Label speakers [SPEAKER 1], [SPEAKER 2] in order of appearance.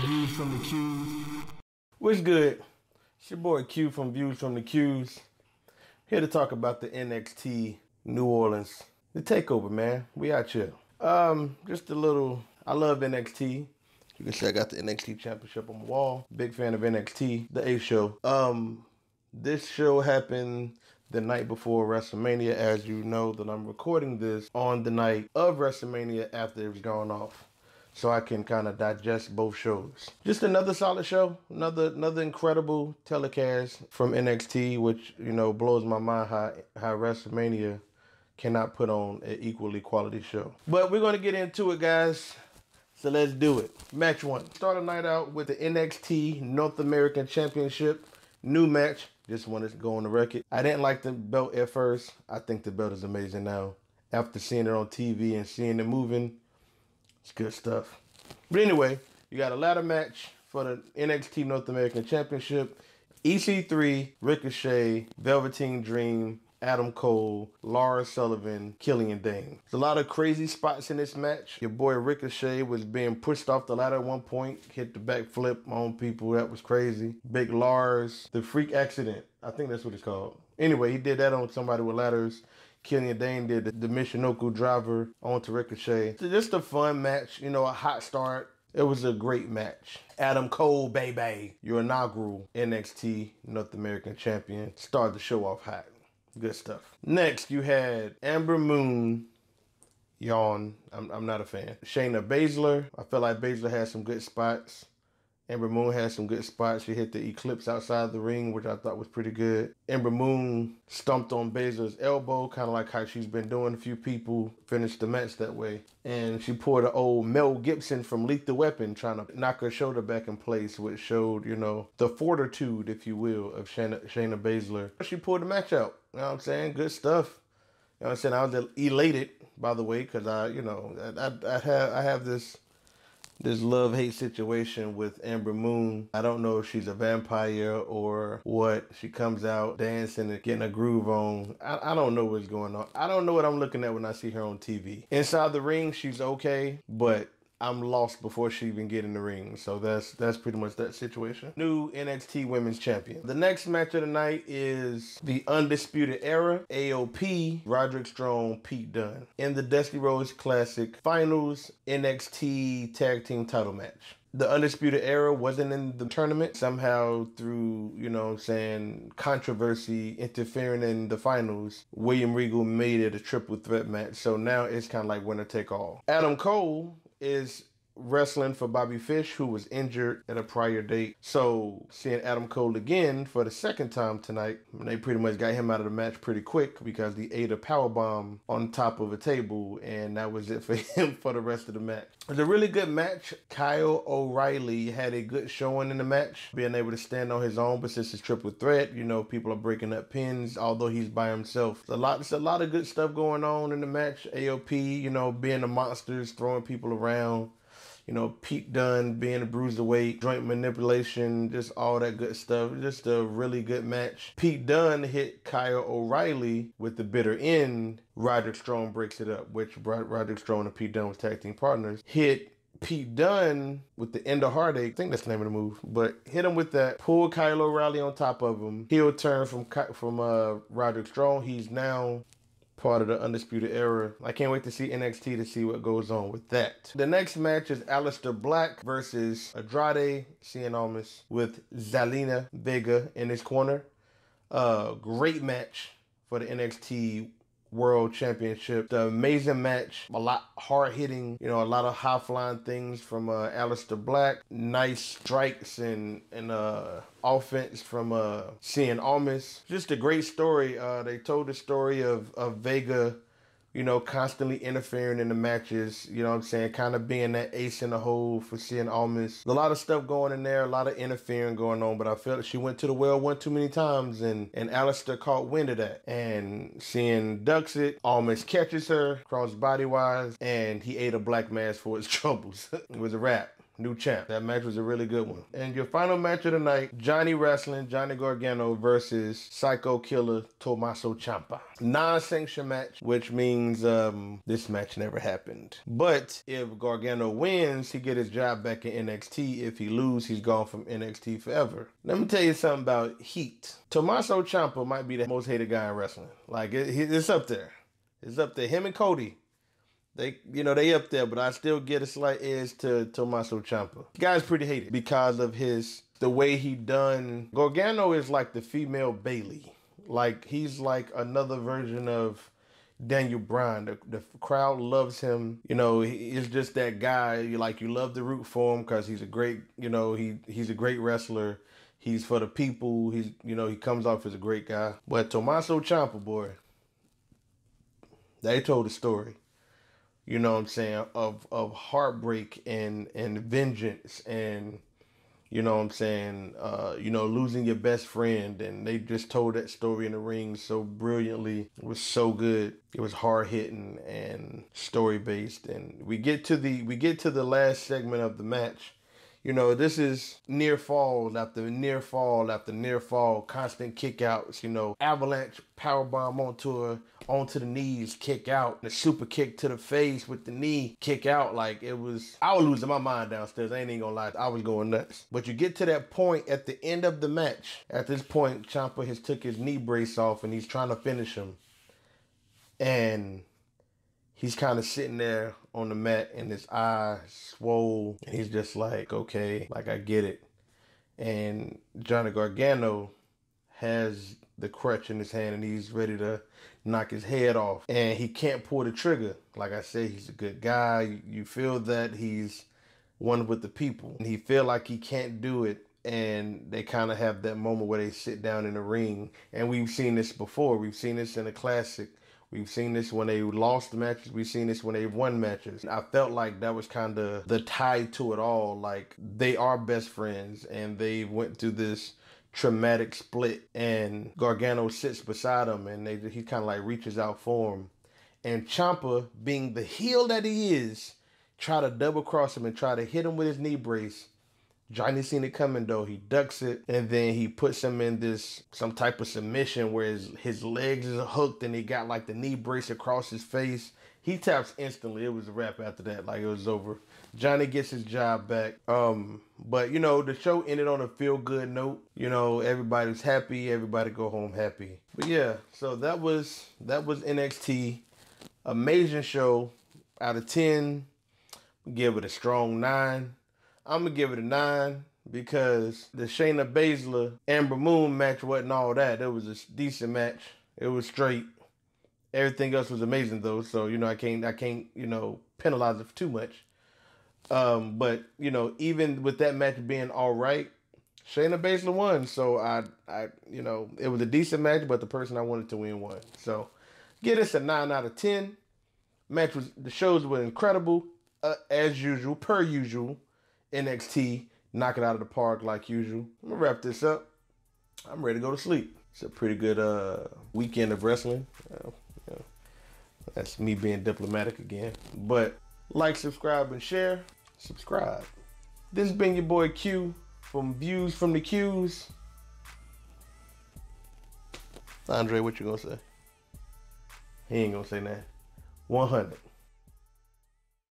[SPEAKER 1] Views from the Q's.
[SPEAKER 2] What's good? It's your boy Q from Views from the Q's. Here to talk about the NXT New Orleans, the takeover, man. We out here. Just a little. I love NXT. You can see I got the NXT Championship on the wall. Big fan of NXT, the A show. This show happened the night before WrestleMania, as you know that I'm recording this on the night of WrestleMania after it was gone off, so I can kind of digest both shows. Just another solid show, another incredible telecast from NXT, which, you know, blows my mind how WrestleMania cannot put on an equally quality show. But we're gonna get into it, guys. So let's do it. Match one. Start the night out with the NXT North American Championship. New match. Just wanted to go on the record. I didn't like the belt at first. I think the belt is amazing now. After seeing it on TV and seeing it moving, it's good stuff. But anyway, you got a ladder match for the NXT North American Championship. EC3, Ricochet, Velveteen Dream, Adam Cole, Lars Sullivan, Killian Dane. There's a lot of crazy spots in this match. Your boy Ricochet was being pushed off the ladder at one point, hit the backflip on people. That was crazy. Big Lars, the freak accident. I think that's what it's called. Anyway, he did that on somebody with ladders. Killian Dane did the Michinoku driver onto Ricochet. So just a fun match, you know, a hot start. It was a great match. Adam Cole, baby, your inaugural NXT North American champion. Started the show off hot. Good stuff. Next, you had Amber Moon. Yawn. I'm not a fan. Shayna Baszler. I feel like Baszler had some good spots. Amber Moon had some good spots. She hit the Eclipse outside the ring, which I thought was pretty good. Amber Moon stomped on Baszler's elbow, kind of like how she's been doing. A few people finished the match that way. And she pulled an old Mel Gibson from Lethal Weapon, trying to knock her shoulder back in place, which showed, you know, the fortitude, if you will, of Shayna Baszler. She pulled the match out. You know what I'm saying? Good stuff. You know what I'm saying? I was elated, by the way, because I have this love-hate situation with Amber Moon. I don't know if she's a vampire or what. She comes out dancing and getting a groove on. I don't know what's going on. I don't know what I'm looking at when I see her on TV. Inside the ring, she's okay, but I'm lost before she even get in the ring. So that's pretty much that situation. New NXT Women's Champion. The next match of the night is the Undisputed Era, AOP, Roderick Strong, Pete Dunne. In the Dusty Rhodes Classic Finals NXT Tag Team title match. The Undisputed Era wasn't in the tournament. Somehow through, you know what I'm saying, controversy interfering in the finals, William Regal made it a triple threat match. So now it's kind of like winner take all. Adam Cole is wrestling for Bobby Fish, who was injured at a prior date. So seeing Adam Cole again for the second time tonight, they pretty much got him out of the match pretty quick because he ate a powerbomb on top of a table, and that was it for him for the rest of the match. It was a really good match. Kyle O'Reilly had a good showing in the match, being able to stand on his own, but since it's triple threat, you know, people are breaking up pins, although he's by himself. There's a lot of good stuff going on in the match. AOP, you know, being the monsters, throwing people around. You know, Pete Dunne being a bruiserweight, joint manipulation, just all that good stuff. Just a really good match. Pete Dunne hit Kyle O'Reilly with the bitter end. Roderick Strong breaks it up, which Roderick Strong and Pete Dunne was tag team partners. Hit Pete Dunne with the end of heartache. I think that's the name of the move. But hit him with that. Pull Kyle O'Reilly on top of him. Heel turn from Roderick Strong. He's now part of the Undisputed Era. I can't wait to see NXT to see what goes on with that. The next match is Aleister Black versus Andrade Cien Almas with Zelina Vega in his corner. Great match for the NXT World Championship. The amazing match, a lot hard-hitting, you know, a lot of high-flying things from Aleister Black. Nice strikes and offense from Cien Almas. Just a great story. They told the story of Vega, you know, constantly interfering in the matches, you know what I'm saying, kind of being that ace in the hole for Cien Almas. A lot of stuff going in there, a lot of interfering going on, but I felt she went to the well one too many times, and Aleister caught wind of that. And Cien ducks it, Almas catches her, cross body wise, and he ate a black mass for his troubles. It was a wrap. new champ. That match was a really good one. And your final match of the night, Johnny Wrestling, Johnny Gargano versus Psycho Killer Tommaso Ciampa. Non-sanctioned match, which means this match never happened. But if Gargano wins, he get his job back in NXT. If he loses, he's gone from NXT forever. Let me tell you something about heat. Tommaso Ciampa might be the most hated guy in wrestling. Like, it's up there. It's up there. Him and Cody. They up there, but I still get a slight edge to Tommaso Ciampa. The guy's pretty hated because of the way he done. Gargano is like the female Bailey. Like, he's like another version of Daniel Bryan. The crowd loves him. He's just that guy. You love to root for him because he's a great, he's a great wrestler. He's for the people. He comes off as a great guy. But Tommaso Ciampa, boy, they told a story. You know what I'm saying, of heartbreak and vengeance and, you know what I'm saying, losing your best friend. And they just told that story in the ring so brilliantly. It was so good. It was hard hitting and story based. And we get to the last segment of the match. This is near falls after near fall after near fall, constant kickouts, avalanche powerbomb onto the knees, kick out, the super kick to the face with the knee, kick out. Like, I was losing my mind downstairs. I ain't even gonna lie, I was going nuts. But you get to that point at the end of the match. At this point, Ciampa has took his knee brace off and he's trying to finish him. And he's kind of sitting there on the mat and his eye swole. And he's just like, okay, like, I get it. And Johnny Gargano has the crutch in his hand and he's ready to knock his head off. And he can't pull the trigger. Like I said, he's a good guy. You feel that he's one with the people. And he feel like he can't do it. And they kind of have that moment where they sit down in the ring. And we've seen this before. We've seen this in a classic. We've seen this when they lost matches. We've seen this when they won matches. I felt like that was kind of the tie to it all. Like, they are best friends and they went through this traumatic split. And Gargano sits beside him and he kind of like reaches out for him. And Ciampa, being the heel that he is, try to double cross him and try to hit him with his knee brace. Johnny seen it coming though. He ducks it and then he puts him in some type of submission where his legs is hooked and he got like the knee brace across his face. He taps instantly. It was a wrap after that. Like, it was over. Johnny gets his job back. But the show ended on a feel good note. Everybody was happy. Everybody go home happy. But yeah, so that was NXT. Amazing show. Out of 10, give it a strong 9. I'm going to give it a 9 because the Shayna Baszler Amber Moon match wasn't all that. It was a decent match. It was straight. Everything else was amazing though. So, I can't penalize it for too much. But, even with that match being all right, Shayna Baszler won. So it was a decent match, but the person I wanted to win won. So give this a 9 out of 10. The shows were incredible, as usual, per usual. NXT, knock it out of the park like usual. I'm gonna wrap this up. I'm ready to go to sleep. It's a pretty good weekend of wrestling. That's me being diplomatic again. But like, subscribe, and share. Subscribe. This has been your boy Q from Views from the Qs. Andre, what you gonna say? He ain't gonna say that. 100.